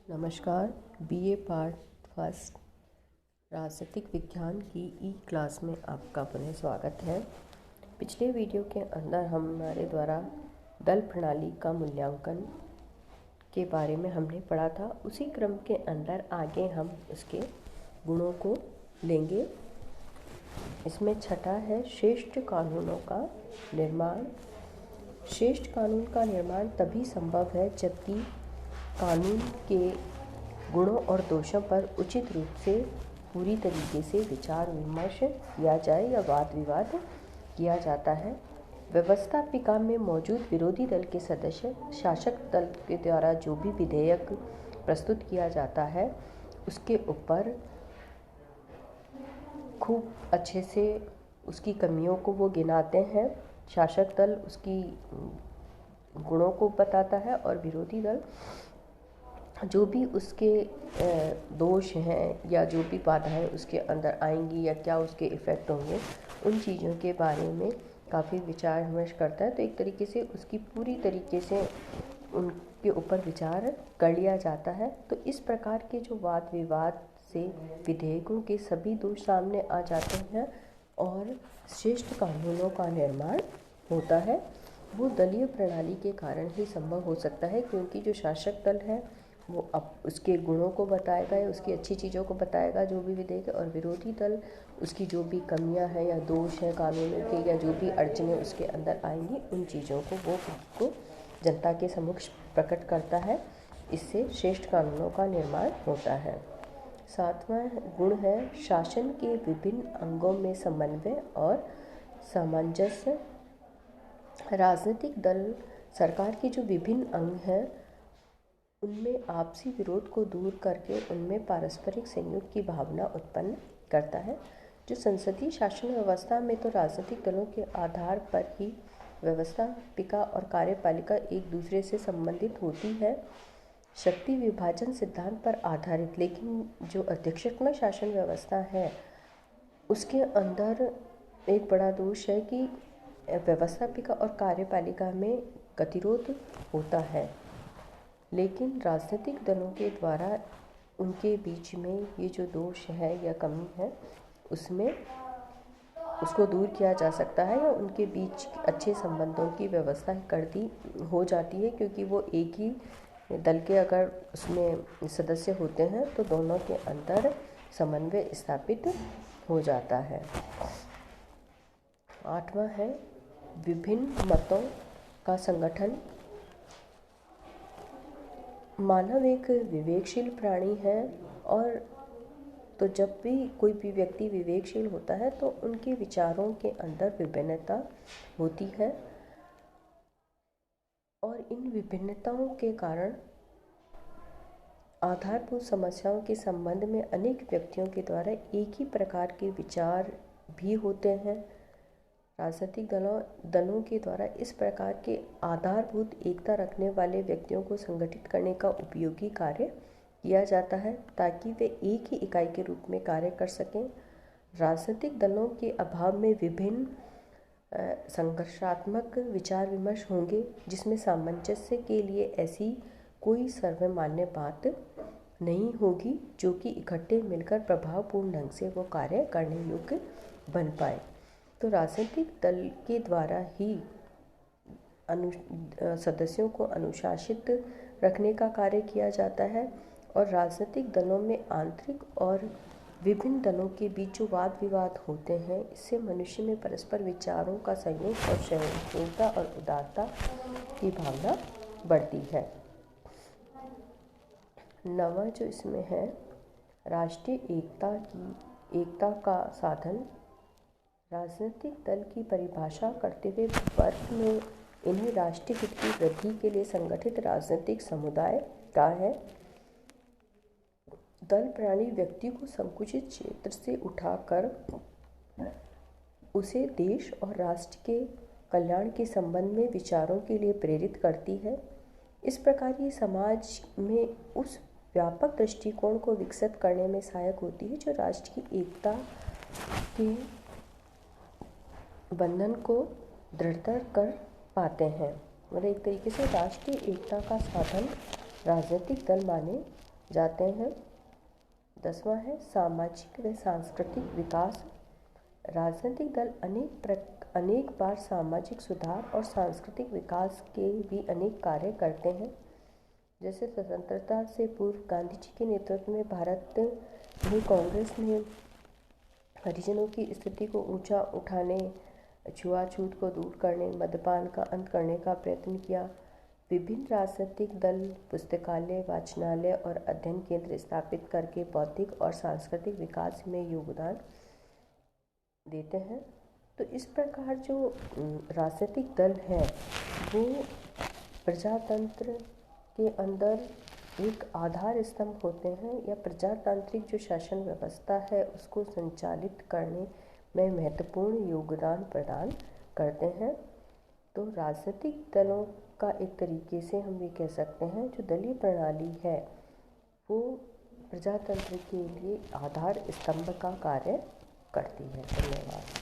नमस्कार। BA part first राजनीतिक विज्ञान की ई क्लास में आपका पुनः स्वागत है। पिछले वीडियो के अंदर हमारे द्वारा दल प्रणाली का मूल्यांकन के बारे में हमने पढ़ा था। उसी क्रम के अंदर आगे हम उसके गुणों को लेंगे। इसमें छठा है श्रेष्ठ कानूनों का निर्माण। श्रेष्ठ कानून का निर्माण तभी संभव है जबकि कानून के गुणों और दोषों पर उचित रूप से पूरी तरीके से विचार विमर्श किया जाए या वाद विवाद किया जाता है। व्यवस्थापिका में मौजूद विरोधी दल के सदस्य शासक दल के द्वारा जो भी विधेयक प्रस्तुत किया जाता है उसके ऊपर खूब अच्छे से उसकी कमियों को वो गिनाते हैं। शासक दल उसकी गुणों को बताता है और विरोधी दल जो भी उसके दोष हैं या जो भी बाधाएं उसके अंदर आएंगी या क्या उसके इफ़ेक्ट होंगे उन चीज़ों के बारे में काफ़ी विचार विमर्श करता है। तो एक तरीके से उसकी पूरी तरीके से उनके ऊपर विचार कर लिया जाता है। तो इस प्रकार के जो वाद विवाद से विधेयकों के सभी दोष सामने आ जाते हैं और श्रेष्ठ कानूनों का निर्माण होता है। वो दलीय प्रणाली के कारण ही संभव हो सकता है, क्योंकि जो शासक दल है वो अब उसके गुणों को बताएगा या उसकी अच्छी चीज़ों को बताएगा जो भी विधेयक, और विरोधी दल उसकी जो भी कमियां हैं या दोष हैं कानूनों के या जो भी अड़चनें उसके अंदर आएंगी उन चीज़ों को जनता के समक्ष प्रकट करता है। इससे श्रेष्ठ कानूनों का निर्माण होता है। सातवां गुण है शासन के विभिन्न अंगों में समन्वय और सामंजस्य। राजनीतिक दल सरकार के जो विभिन्न अंग हैं उनमें आपसी विरोध को दूर करके उनमें पारस्परिक सहयोग की भावना उत्पन्न करता है। जो संसदीय शासन व्यवस्था में तो राजनीतिक दलों के आधार पर ही व्यवस्थापिका और कार्यपालिका एक दूसरे से संबंधित होती है, शक्ति विभाजन सिद्धांत पर आधारित। लेकिन जो अध्यक्षात्मक शासन व्यवस्था है उसके अंदर एक बड़ा दोष है कि व्यवस्थापिका और कार्यपालिका में गतिरोध होता है, लेकिन राजनीतिक दलों के द्वारा उनके बीच में ये जो दोष है या कमी है उसको दूर किया जा सकता है या उनके बीच अच्छे संबंधों की व्यवस्था कर दी हो जाती है, क्योंकि वो एक ही दल के अगर उसमें सदस्य होते हैं तो दोनों के अंदर समन्वय स्थापित हो जाता है। आठवां है विभिन्न मतों का संगठन। मानव एक विवेकशील प्राणी है, और तो जब भी कोई भी व्यक्ति विवेकशील होता है तो उनके विचारों के अंदर विभिन्नता होती है, और इन विभिन्नताओं के कारण आधारभूत समस्याओं के संबंध में अनेक व्यक्तियों के द्वारा एक ही प्रकार के विचार भी होते हैं। राजनीतिक दलों के द्वारा इस प्रकार के आधारभूत एकता रखने वाले व्यक्तियों को संगठित करने का उपयोगी कार्य किया जाता है ताकि वे एक ही इकाई के रूप में कार्य कर सकें। राजनीतिक दलों के अभाव में विभिन्न संघर्षात्मक विचार विमर्श होंगे, जिसमें सामंजस्य के लिए ऐसी कोई सर्वमान्य बात नहीं होगी जो कि इकट्ठे मिलकर प्रभावपूर्ण ढंग से वो कार्य करने योग्य बन पाए। तो राजनीतिक दल के द्वारा ही सदस्यों को अनुशासित रखने का कार्य किया जाता है, और राजनीतिक दलों में आंतरिक और विभिन्न दलों के बीच जो वाद विवाद होते हैं इससे मनुष्य में परस्पर विचारों का सहयोग और सहनशीलता और उदारता की भावना बढ़ती है। नवा जो इसमें है राष्ट्रीय एकता का साधन। राजनीतिक दल की परिभाषा करते हुए वर्ग में इन्हें राष्ट्रीय हित की वृद्धि के लिए संगठित राजनीतिक समुदाय का है। दल प्रणाली व्यक्ति को संकुचित क्षेत्र से उठाकर उसे देश और राष्ट्र के कल्याण के संबंध में विचारों के लिए प्रेरित करती है। इस प्रकार ये समाज में उस व्यापक दृष्टिकोण को विकसित करने में सहायक होती है जो राष्ट्र की एकता के बंधन को दृढ़तर कर पाते हैं। मतलब एक तरीके से राष्ट्रीय एकता का साधन राजनीतिक दल माने जाते हैं। 10वां है सामाजिक व सांस्कृतिक विकास। राजनीतिक दल अनेक बार सामाजिक सुधार और सांस्कृतिक विकास के भी अनेक कार्य करते हैं। जैसे स्वतंत्रता से पूर्व गांधी जी के नेतृत्व में भारत में कांग्रेस ने हरिजनों की स्थिति को ऊंचा उठाने, छुआछूत को दूर करने, मद्यपान का अंत करने का प्रयत्न किया। विभिन्न राजनीतिक दल पुस्तकालय, वाचनालय और अध्ययन केंद्र स्थापित करके बौद्धिक और सांस्कृतिक विकास में योगदान देते हैं। तो इस प्रकार जो राजनीतिक दल है वो प्रजातंत्र के अंदर एक आधार स्तंभ होते हैं, या प्रजातांत्रिक जो शासन व्यवस्था है उसको संचालित करने में महत्वपूर्ण योगदान प्रदान करते हैं। तो राजनीतिक दलों का एक तरीके से हम ये कह सकते हैं जो दलीय प्रणाली है वो प्रजातंत्र के लिए आधार स्तंभ का कार्य करती है। धन्यवाद।